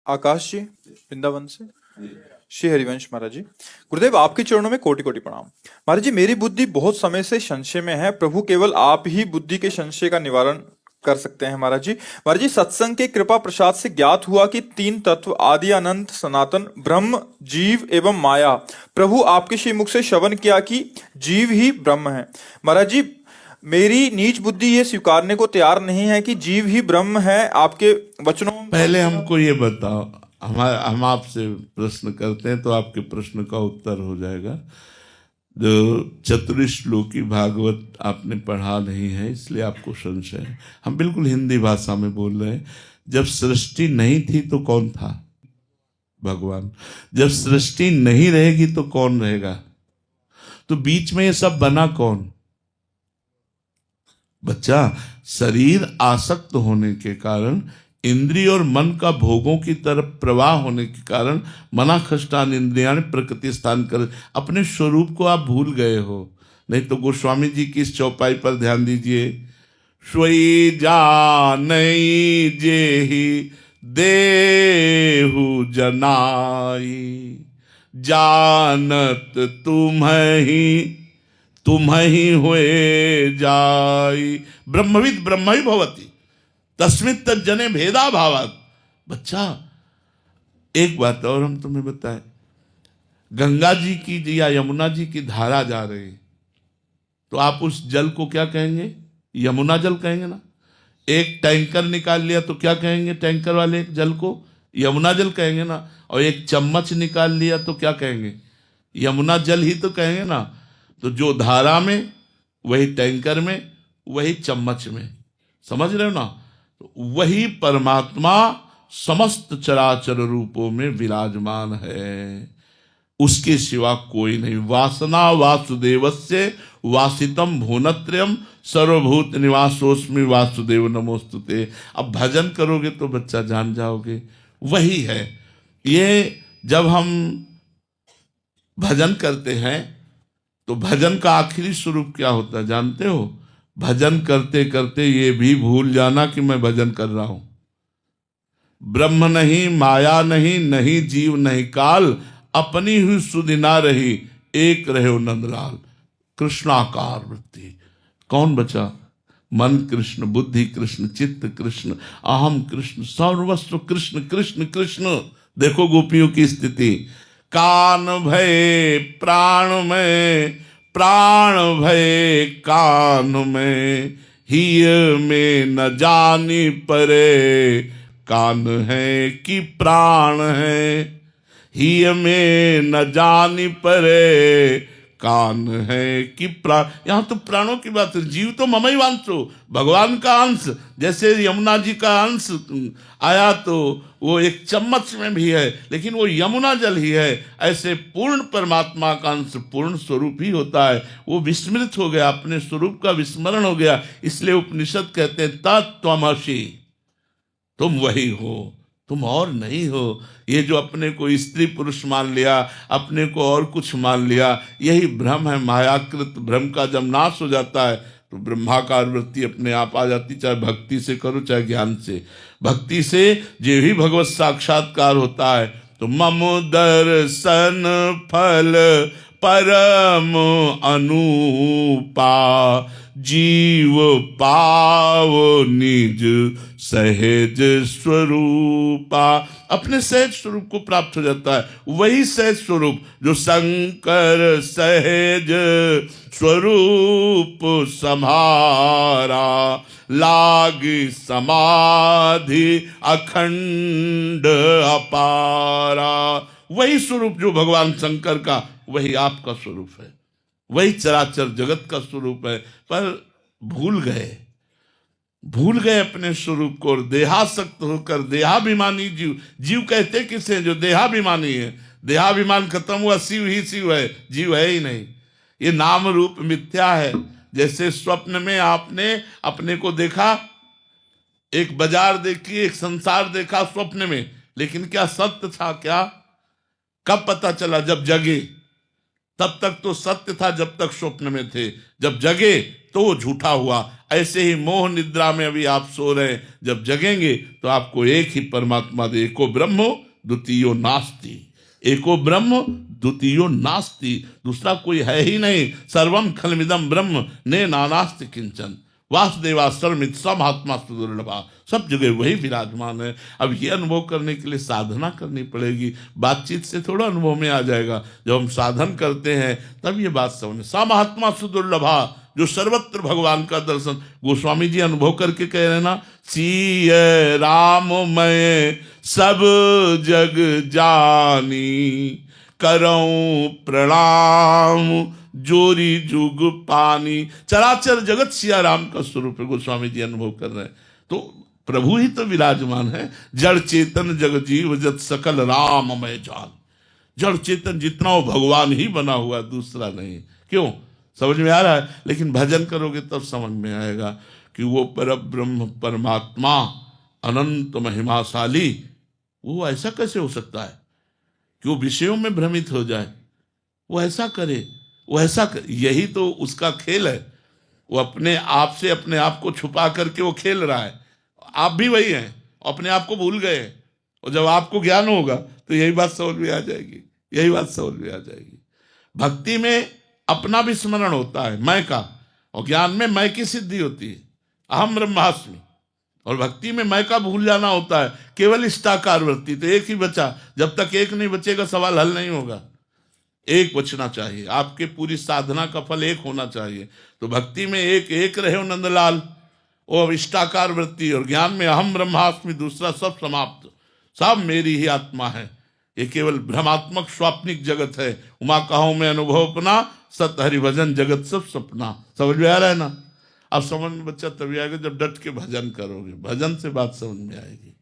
आकाश जी वृंदावन से। श्री हरिवंश महाराज जी। गुरुदेव आपके चरणों में कोटि कोटि प्रणाम। महाराज जी मेरी बुद्धि बहुत समय से संशय में है, प्रभु केवल आप ही बुद्धि के संशय का निवारण कर सकते हैं। महाराज जी, महाराज जी सत्संग के कृपा प्रसाद से ज्ञात हुआ कि तीन तत्व आदि अनंत सनातन ब्रह्म जीव एवं माया, प्रभु आपके श्रीमुख से श्रवण किया कि जीव ही ब्रह्म है। महाराज जी मेरी नीच बुद्धि ये स्वीकारने को तैयार नहीं है कि जीव ही ब्रह्म है। आपके वचनों पहले हमको ये बताओ, हम आपसे प्रश्न करते हैं तो आपके प्रश्न का उत्तर हो जाएगा। जो चतुर्श्लोकी भागवत आपने पढ़ा नहीं है इसलिए आपको संशय है। हम बिल्कुल हिंदी भाषा में बोल रहे हैं। जब सृष्टि नहीं थी तो कौन था? भगवान। जब सृष्टि नहीं रहेगी तो कौन रहेगा? तो बीच में ये सब बना कौन? बच्चा, शरीर आसक्त होने के कारण, इंद्रिय और मन का भोगों की तरफ प्रवाह होने के कारण मनाखष्टान इंद्रियां प्रकृति स्थान कर अपने स्वरूप को आप भूल गए हो। नहीं तो गोस्वामी जी की इस चौपाई पर ध्यान दीजिए। स्वई जानई जेहि देहु जनाई, जानत तुम ही हुए जाई। ब्रह्मविद ब्रह्म ही भवति तस्मित् तज्जने भेदा भावात। बच्चा एक बात और हम तुम्हें बताएं, गंगा जी की या यमुना जी की धारा जा रही तो आप उस जल को क्या कहेंगे? यमुना जल कहेंगे ना। एक टैंकर निकाल लिया तो क्या कहेंगे? टैंकर वाले जल को यमुना जल कहेंगे ना। और एक चम्मच निकाल लिया तो क्या कहेंगे? यमुना जल ही तो कहेंगे ना। तो जो धारा में वही टैंकर में वही चम्मच में, समझ रहे हो ना? तो वही परमात्मा समस्त चराचर रूपों में विराजमान है, उसके सिवा कोई नहीं। वासना वासुदेवस्य वासितम भुवनत्रयम सर्वभूत निवासोस्मि वासुदेव नमोस्तुते। अब भजन करोगे तो बच्चा जान जाओगे, वही है ये। जब हम भजन करते हैं तो भजन का आखिरी स्वरूप क्या होता है जानते हो? भजन करते करते ये भी भूल जाना कि मैं भजन कर रहा हूं। ब्रह्म नहीं, माया नहीं, नहीं जीव नहीं काल, अपनी हुई सुधि ना रही, एक रहे नंदलाल। कृष्णाकार वृत्ति। कौन बचा? मन कृष्ण, बुद्धि कृष्ण, चित्त कृष्ण, अहम कृष्ण, सर्वस्व कृष्ण कृष्ण कृष्ण। देखो गोपियों की स्थिति। कान भय प्राण में, प्राण भय कान में, हिय में न जानी परे, कान है कि प्राण है, हिय में न जानी परे, कान है कि प्राण। यहां तो प्राणों की बात है। जीव तो ममई वांसो, भगवान का अंश। जैसे यमुना जी का अंश आया तो वो एक चम्मच में भी है, लेकिन वो यमुना जल ही है। ऐसे पूर्ण परमात्मा का अंश पूर्ण स्वरूप ही होता है। वो विस्मृत हो गया, अपने स्वरूप का विस्मरण हो गया। इसलिए उपनिषद कहते हैं तत्त्वमसि, तुम वही हो, तुम और नहीं हो। ये जो अपने को स्त्री पुरुष मान लिया, अपने को और कुछ मान लिया, यही भ्रम है। मायाकृत भ्रम का जब नाश हो जाता है तो ब्रह्माकार वृत्ति अपने आप आ जाती। चाहे भक्ति से करो चाहे ज्ञान से। भक्ति से जो ही भगवत साक्षात्कार होता है तो मम दर्शन फल परम अनुपा, जीव पाव निज सहज स्वरूपा। अपने सहज स्वरूप को प्राप्त हो जाता है। वही सहज स्वरूप जो शंकर सहज स्वरूप सम्हारा, लागी समाधि अखंड अपारा। वही स्वरूप जो भगवान शंकर का, वही आपका स्वरूप है, वही चराचर जगत का स्वरूप है। पर भूल गए अपने स्वरूप को और देहासक्त होकर देहाभिमानी जीव कहते किसे? जो देहाभिमानी है। देहाभिमान खत्म हुआ, शिव ही शिव है, जीव है ही नहीं। ये नाम रूप मिथ्या है। जैसे स्वप्न में आपने अपने को देखा, एक बाजार देखी, एक संसार देखा स्वप्न में, लेकिन क्या सत्य था? क्या कब पता चला? जब जगे। तब तक तो सत्य था जब तक स्वप्न में थे, जब जगे तो वो झूठा हुआ। ऐसे ही मोह निद्रा में अभी आप सो रहे हैं, जब जगेंगे तो आपको एक ही परमात्मा दे। एको ब्रह्म द्वितीयो नास्ति, एको ब्रह्म द्वितीयो नास्ति, दूसरा कोई है ही नहीं। सर्वम खलमिदम ब्रह्म ने नानास्ति किंचन, वासुदेवा सर्वमित सब आत्मा सुदुर्लभा, सब जगह वही विराजमान है। अब ये अनुभव करने के लिए साधना करनी पड़ेगी, बातचीत से थोड़ा अनुभव में आ जाएगा। जब हम साधन करते हैं तब ये बात समझ, सब आत्मा सुदुर्लभा, जो सर्वत्र भगवान का दर्शन। गोस्वामी जी अनुभव करके कह रहे ना, सीय राम मैं सब जग जानी, करऊं प्रणाम जोरी जुग पानी। चराचर जगत सिया राम का स्वरूप है, गोस्वामी जी अनुभव कर रहे हैं। तो प्रभु ही तो विराजमान है। जड़ चेतन जग जीव जत सकल राममय जान, जड़ चेतन जितना वो भगवान ही बना हुआ, दूसरा नहीं। क्यों? समझ में आ रहा है? लेकिन भजन करोगे तब समझ में आएगा कि वो परब्रह्म परमात्मा अनंत महिमाशाली, वो ऐसा कैसे हो सकता है कि वो विषयों में भ्रमित हो जाए, वो ऐसा करे, वो ऐसा कर। यही तो उसका खेल है। वो अपने आप से अपने आप को छुपा करके वो खेल रहा है। आप भी वही हैं, अपने आप को भूल गए। और जब आपको ज्ञान होगा तो यही बात समझ में आ जाएगी, यही बात समझ में आ जाएगी। भक्ति में अपना भी स्मरण होता है, मैं का, और ज्ञान में मैं की सिद्धि होती है, अहम ब्रह्मास्मि। और भक्ति में मैं का भूल जाना होता है, केवल इष्टाकार वृत्ति। तो एक ही बचा, जब तक एक नहीं बचेगा सवाल हल नहीं होगा। एक बचना चाहिए, आपके पूरी साधना का फल एक होना चाहिए। तो भक्ति में एक एक रहे हो नंदलाल, और इष्टाकार वृत्ति, और ज्ञान में अहम ब्रह्मास्मि, दूसरा सब समाप्त, सब मेरी ही आत्मा है। ये केवल भ्रमात्मक स्वाप्निक जगत है। उमा कहो मैं अनुभव अपना, सत हरिभजन जगत सब सपना। समझ में आ रहा है ना? अब समझ में बच्चा तभी आएगा जब डट के भजन करोगे, भजन से बात समझ में आएगी।